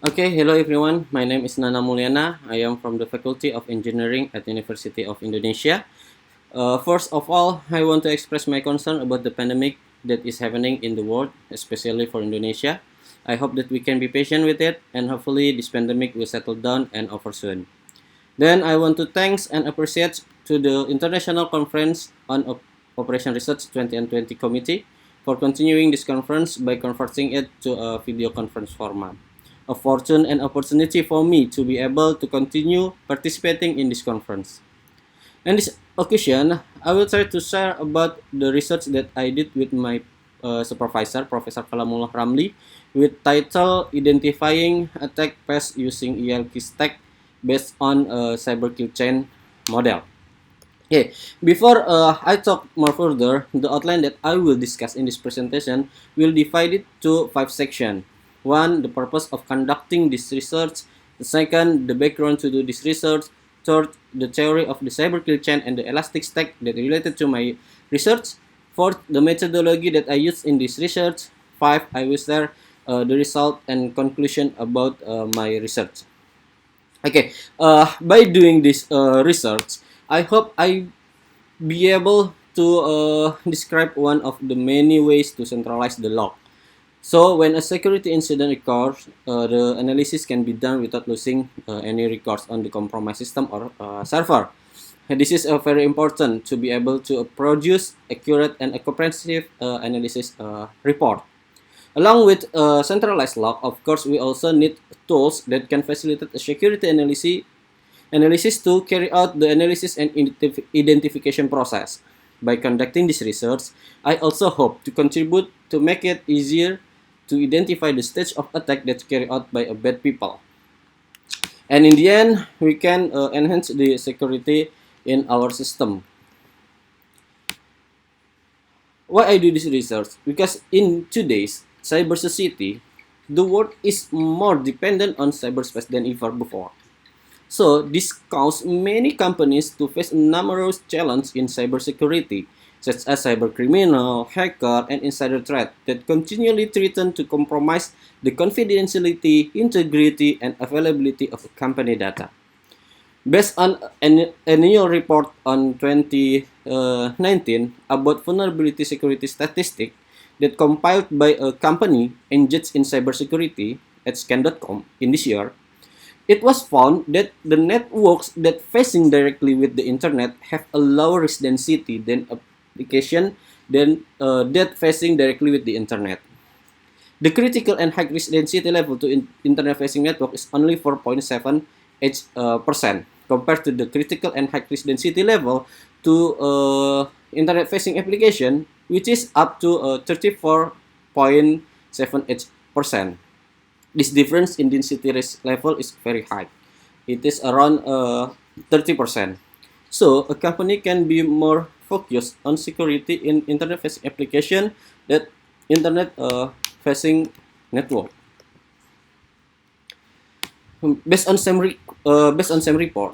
Okay, hello everyone. My name is Nana Mulyana. I am from the Faculty of Engineering at University of Indonesia. First of all, I want to express my concern about the pandemic that is happening in the world, especially for Indonesia. I hope that we can be patient with it, and hopefully this pandemic will settle down and over soon. Then I want to thanks and appreciate to the International Conference on Operation Research 2020 Committee for continuing this conference by converting it to a video conference format. A fortune and opportunity for me to be able to continue participating in this conference. In this occasion, I will try to share about the research that I did with my supervisor, Professor Kalamullah Ramli, with title Identifying Attack Paths Using ELK Stack based on a cyber kill chain model. Okay, before I talk more further, the outline that I will discuss in this presentation will divide it to 5 sections. One, the purpose of conducting this research. The second, the background to do this research. Third, the theory of the cyber kill chain and the elastic stack that related to my research. Fourth, the methodology that I used in this research. Five, I will share the result and conclusion about my research. Okay, by doing this research, I hope I be able to describe one of the many ways to centralize the log. So when a security incident occurs, the analysis can be done without losing any records on the compromised system or server. And this is very important to be able to produce accurate and comprehensive analysis report. Along with centralized log, of course, we also need tools that can facilitate a security analysis to carry out the analysis and identification process. By conducting this research, I also hope to contribute to make it easier to identify the stage of attack that's carried out by a bad people. And in the end, we can enhance the security in our system. Why I do this research? Because in today's cyber society, the world is more dependent on cyberspace than ever before. So this caused many companies to face numerous challenges in cybersecurity, such as cybercriminal, hacker, and insider threat that continually threaten to compromise the confidentiality, integrity, and availability of company data. Based on an annual report on 2019 about vulnerability security statistics that compiled by a company engaged in cybersecurity at scan.com in this year, it was found that the networks that facing directly with the internet have a lower risk density than application that facing directly with the internet. The critical and high risk density level to internet facing network is only 4.7% compared to the critical and high risk density level to internet facing application, which is up to 34.78%. This difference in density risk level is very high. It is around 30%. So a company can be more focused on security in internet facing application that internet facing network. Based on same report,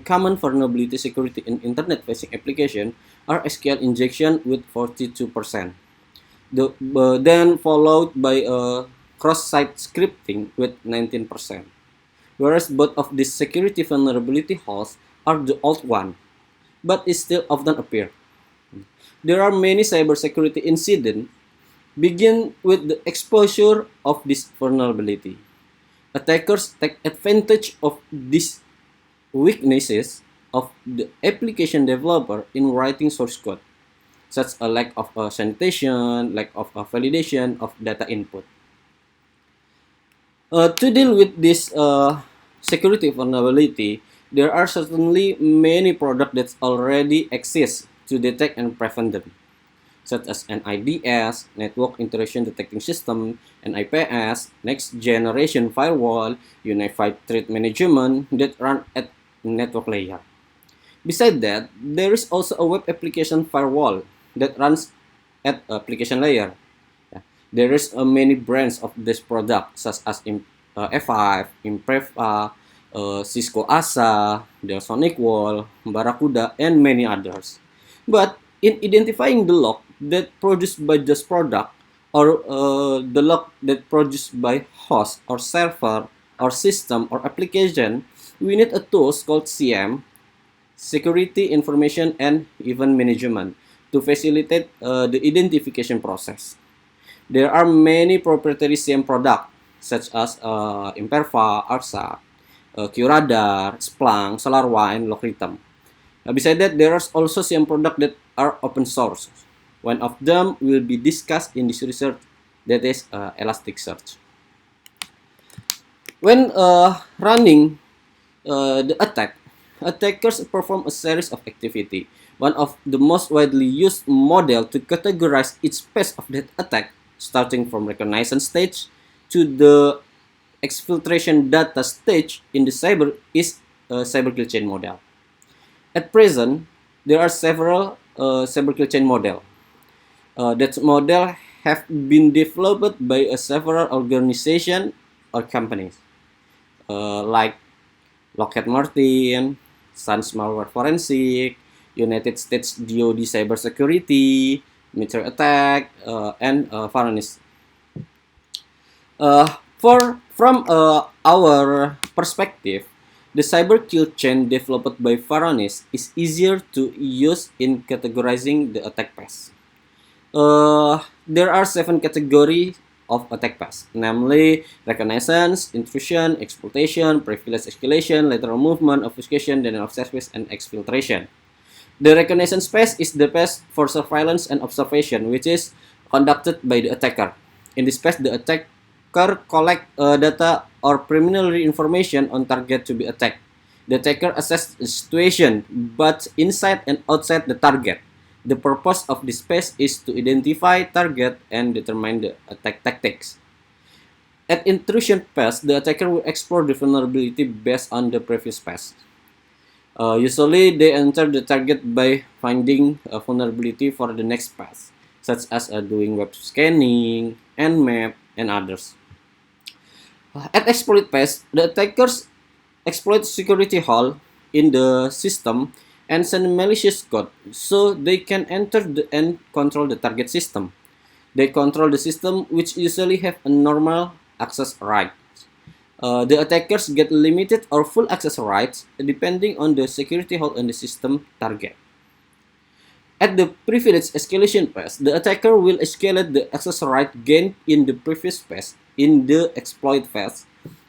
common vulnerability security in internet facing application are SQL injection with 42%. Then followed by cross-site scripting with 19%. Whereas both of these security vulnerability holes are the old one, but it still often appear. There are many cybersecurity incidents begin with the exposure of this vulnerability. Attackers take advantage of these weaknesses of the application developer in writing source code, such a lack of sanitation, lack of validation of data input. To deal with this security vulnerability, there are certainly many products that already exist to detect and prevent them, such as an IDS, Network Intrusion Detecting System, an IPS, Next Generation Firewall, Unified Threat Management that run at network layer. Besides that, there is also a web application firewall that runs at application layer. There is many brands of this product, such as F5, Impreva, Cisco ASA, Dell Sonic Wall, Barracuda, and many others. But in identifying the log that produced by this product or the log that produced by host or server or system or application, we need a tools called CM, Security Information and Event Management, to facilitate the identification process. There are many proprietary CM products such as Imperva, ARSA, QRadar, Splunk, SolarWinds, and Logarithm. Besides that, there are also CM products that are open source. One of them will be discussed in this research, that is Elasticsearch. When running the attack, attackers perform a series of activity. One of the most widely used model to categorize each phase of that attack, starting from recognition stage to the exfiltration data stage in the cyber, is a cyber kill chain model. At present, there are several cyber kill chain model. That model have been developed by several organizations or companies like Lockheed Martin, Sun Malware Forensic, United States DoD Cybersecurity, Meteor Attack, and Varonis. From our perspective, the cyber kill chain developed by Varonis is easier to use in categorizing the attack path. There are 7 categories of attack path, namely reconnaissance, intrusion, exploitation, privilege escalation, lateral movement, obfuscation, denial of service, and exfiltration. The reconnaissance phase is the phase for surveillance and observation, which is conducted by the attacker. In this phase, the attacker collects data or preliminary information on target to be attacked. The attacker assesses the situation, but inside and outside the target. The purpose of this phase is to identify target and determine the attack tactics. At intrusion phase, the attacker will explore the vulnerability based on the previous phase. Usually, they enter the target by finding a vulnerability for the next phase, such as doing web scanning, Nmap, and others. At exploit phase, the attackers exploit security hole in the system and send malicious code so they can enter and control the target system. They control the system, which usually have a normal access right. The attackers get limited or full access rights depending on the security hole in the system target. At the privilege escalation phase, the attacker will escalate the access right gained in the previous phase in the exploit phase.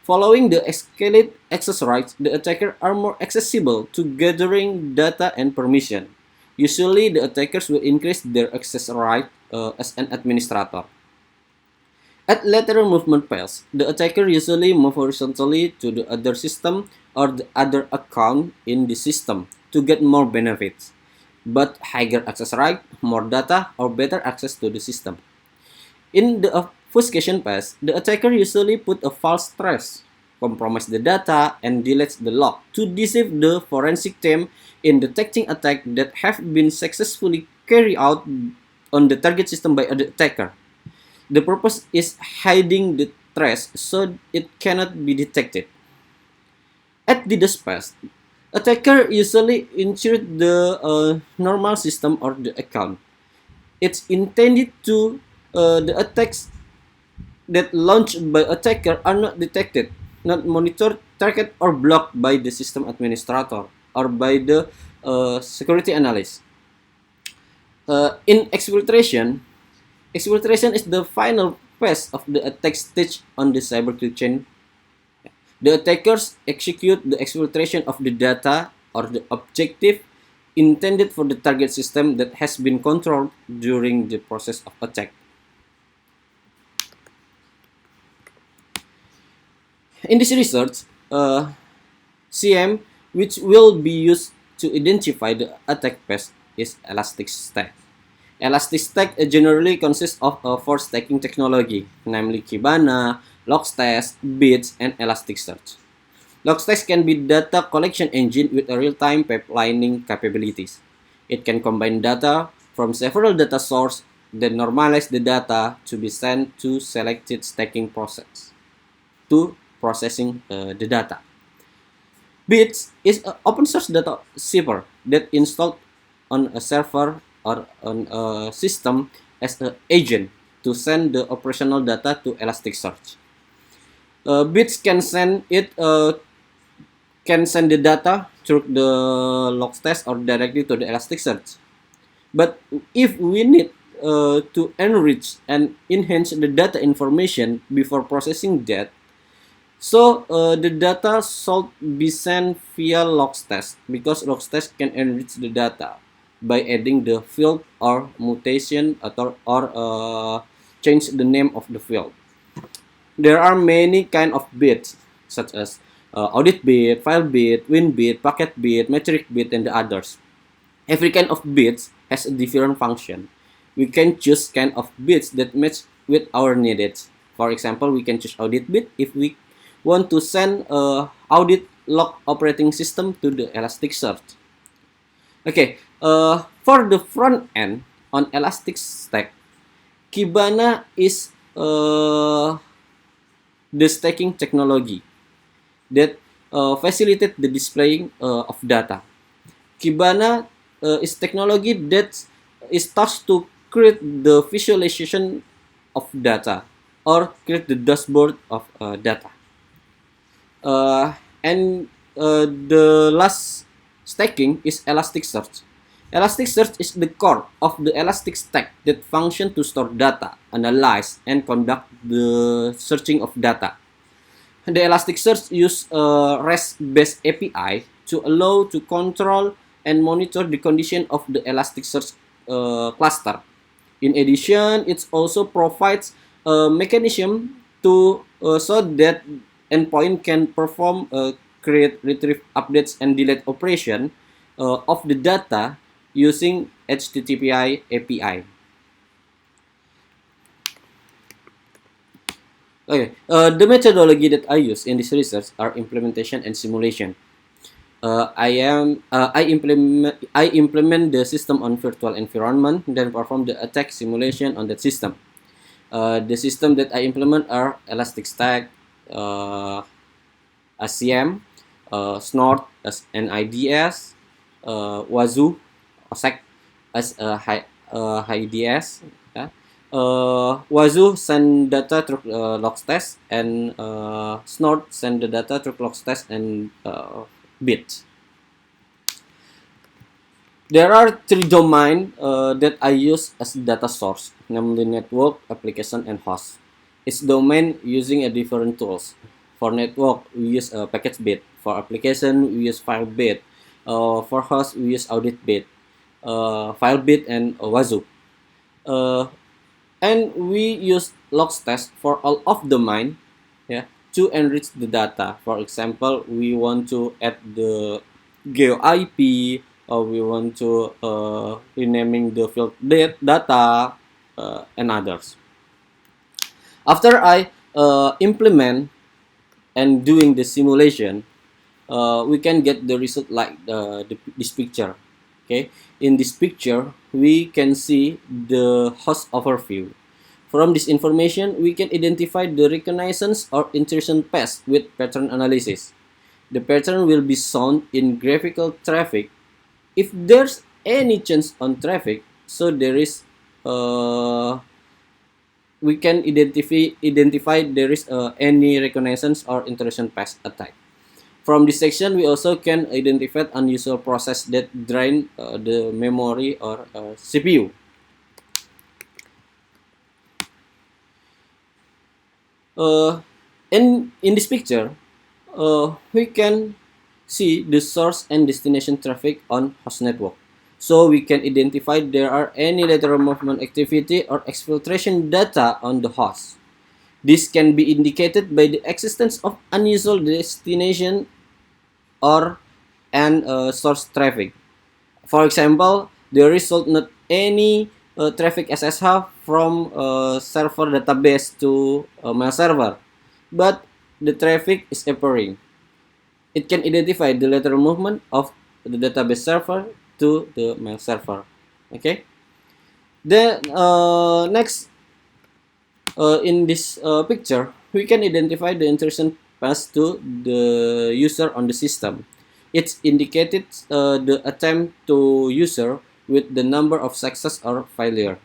Following the escalate access rights, the attackers are more accessible to gathering data and permission. Usually, the attackers will increase their access right as an administrator. At lateral movement phase, the attacker usually moves horizontally to the other system or the other account in the system to get more benefits, but higher access right, more data, or better access to the system. In the obfuscation phase, the attacker usually put a false trace, compromise the data, and deletes the log to deceive the forensic team in detecting attacks that have been successfully carried out on the target system by the attacker. The purpose is hiding the trace so it cannot be detected. At the DDoS phase, attacker usually insert the normal system or the account. It's intended to the attacks that launched by attacker are not detected, not monitored, tracked, or blocked by the system administrator or by the security analyst. In exfiltration is the final phase of the attack stage on the cyber kill chain. The attackers execute the exfiltration of the data or the objective intended for the target system that has been controlled during the process of attack. In this research, CM, which will be used to identify the attack path, is Elasticstack. Elasticstack generally consists of a 4 stacking technology, namely Kibana, Logstash, Bits, and Elasticsearch. Logstash can be data collection engine with a real-time pipelining capabilities. It can combine data from several data sources, then normalize the data to be sent to selected stacking process to processing the data. Bits is an open source data shipper that installed on a server or on a system as an agent to send the operational data to Elasticsearch. Bits can send the data through the log test or directly to the Elasticsearch. But if we need to enrich and enhance the data information before processing that, so the data should be sent via logs test, because logs test can enrich the data by adding the field or mutation or change the name of the field. There are many kind of bits such as audit bit, file bit, win bit, packet bit, metric bit, and the others. Every kind of bits has a different function. We can choose kind of bits that match with our needs. For example, we can choose audit bit if we want to send audit log operating system to the Elasticsearch. Okay, for the front end on Elasticstack, Kibana is the stacking technology that facilitate the displaying of data. Kibana is technology that is tasked to create the visualization of data or create the dashboard of data. And the last stacking is Elasticsearch. Elasticsearch is the core of the Elastic Stack that function to store data, analyze, and conduct the searching of data. The Elasticsearch use a REST-based API to allow to control and monitor the condition of the Elasticsearch cluster. In addition, it also provides a mechanism to so that endpoint can perform create, retrieve, updates, and delete operation of the data using HTTP API. Okay, the methodology that I use in this research are implementation and simulation. I implement the system on virtual environment, then perform the attack simulation on that system. The system that I implement are Elasticstack, ACM, Snort as NIDS, Wazoo, OSEC as HIDS. Yeah. Wazoo send data through logs test, and Snort send the data through logs test and bits. There are three domains that I use as data source, namely network, application, and host. Each domain using a different tools. For network, we use a package bit. For application, we use file bit. For host, we use audit bit, file bit, and Wazoo. And we use logs test for all of domain, yeah, to enrich the data. For example, we want to add the geo IP, or we want to renaming the field data, and others. After I implement and doing the simulation, we can get the result like this picture. Okay, in this picture we can see the host overview. From this information, we can identify the reconnaissance or intrusion path with pattern analysis. The pattern will be shown in graphical traffic. If there's any change on traffic, so there is we can identify there is any reconnaissance or intrusion path attack. From this section, we also can identify unusual process that drain the memory or CPU. In this picture, we can see the source and destination traffic on host network. So we can identify there are any lateral movement activity or exfiltration data on the host. This can be indicated by the existence of unusual destination or source traffic. For example, the result not any traffic SSH from server database to mail server, but the traffic is appearing. It can identify the lateral movement of the database server to the mail server. Okay. Then next, in this picture, we can identify the intrusion path to the user on the system. It's indicated the attempt to user with the number of success or failure.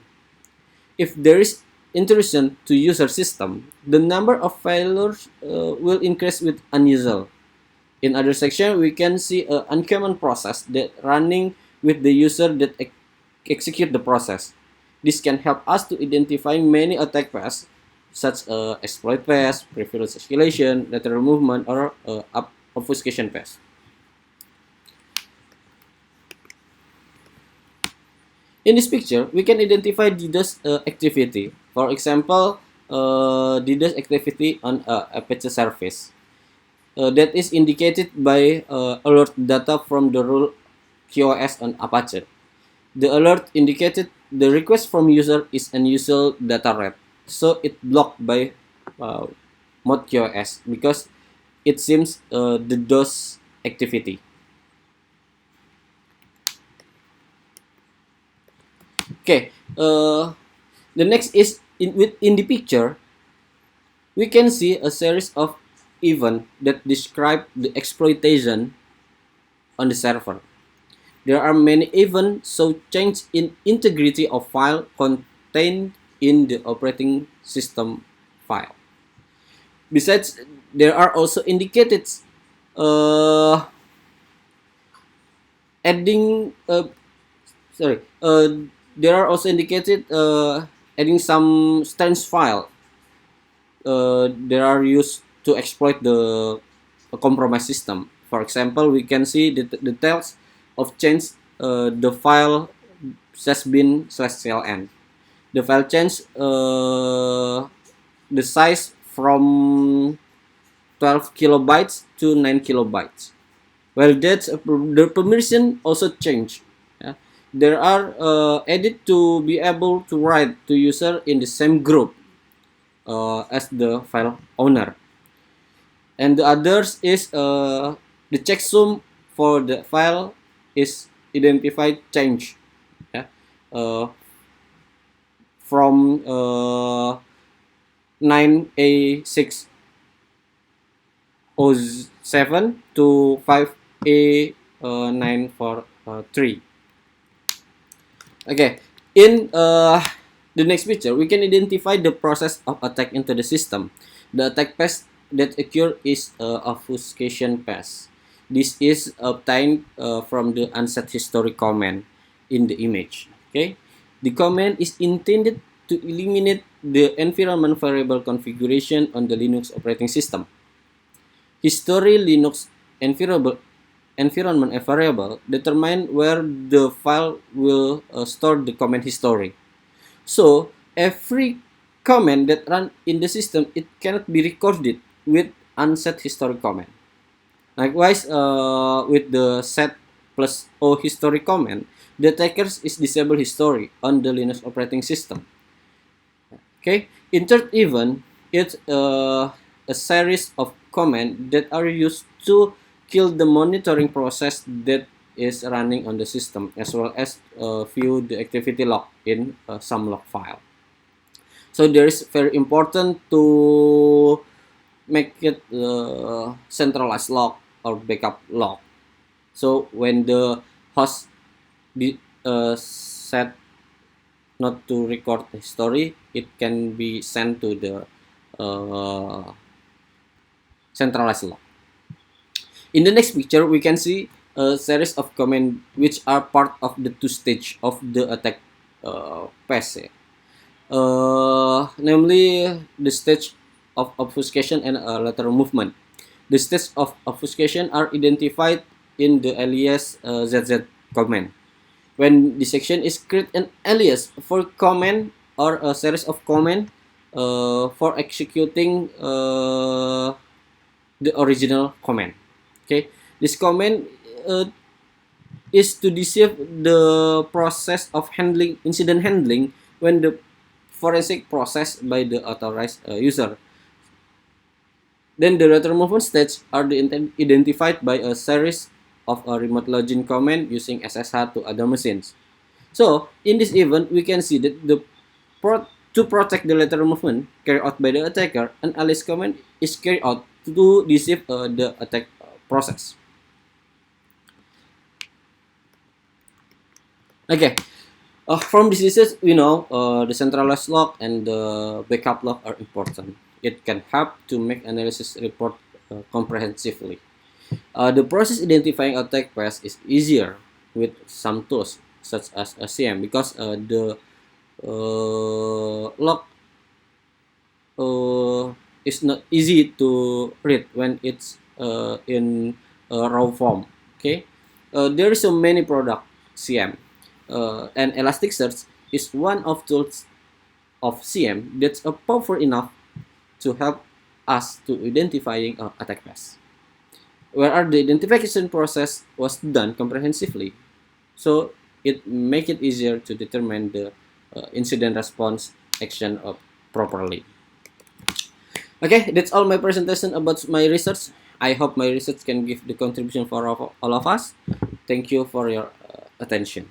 If there is intrusion to user system, the number of failures will increase with unusual. In other section, we can see an uncommon process that running with the user that execute the process. This can help us to identify many attack paths, such as exploit paths, privilege escalation, lateral movement, or obfuscation paths. In this picture, we can identify DDoS activity. For example, DDoS activity on Apache service. That is indicated by alert data from the rule QoS on Apache. The alert indicated the request from user is unusual data rate, so it blocked by mod QoS because it seems the DOS activity. Okay, the next is in the picture, we can see a series of events that describe the exploitation on the server. There are many events so change in integrity of file contained in the operating system file. Besides, there are also indicated adding there are also indicated adding some strange file that are used to exploit the compromised system. For example, we can see the details of change the file /bin/cln. The file change the size from 12 kilobytes to 9 kilobytes. Well, that the permission also changed. Yeah. There are added to be able to write to user in the same group as the file owner. And the others is the checksum for the file is identified change. Yeah. From 9A607 to 5A943. Okay, in the next picture, we can identify the process of attack into the system. The attack path that occur is obfuscation path. This is obtained from the unset history command in the image. Okay, the command is intended to eliminate the environment variable configuration on the Linux operating system. History Linux environment variable determine where the file will store the command history. So every command that run in the system, it cannot be recorded with unset history command. Likewise, with the set plus O history command, the attacker is disable history on the Linux operating system. Okay, in third event, it's a series of commands that are used to kill the monitoring process that is running on the system, as well as view the activity log in some log file. So there is very important to make it centralized log or backup log. So when the host set not to record the history, it can be sent to the centralized log. In the next picture, we can see a series of commands which are part of the two stage of the attack path. Namely the stage of obfuscation and lateral movement. The stage of obfuscation are identified in the alias ZZ command. When the section is create an alias for command or a series of command for executing the original command. Okay, this command is to deceive the process of incident handling when the forensic process by the authorized user. Then the lateral movement stage are identified by a series of a remote login command using SSH to other machines. So in this event, we can see that to protect the lateral movement carried out by the attacker, an alias command is carried out to deceive the attack process. Okay, From this research, we know the centralized log and the backup log are important. It can help to make analysis report comprehensively. The process identifying attack path is easier with some tools such as CM because the log is not easy to read when it's in raw form. Okay, there is so many product CM, and Elasticsearch is one of tools of CM that's powerful enough to help us to identifying attack paths. Where the identification process was done comprehensively, so it make it easier to determine the incident response action properly. Okay, that's all my presentation about my research. I hope my research can give the contribution for all of us. Thank you for your attention.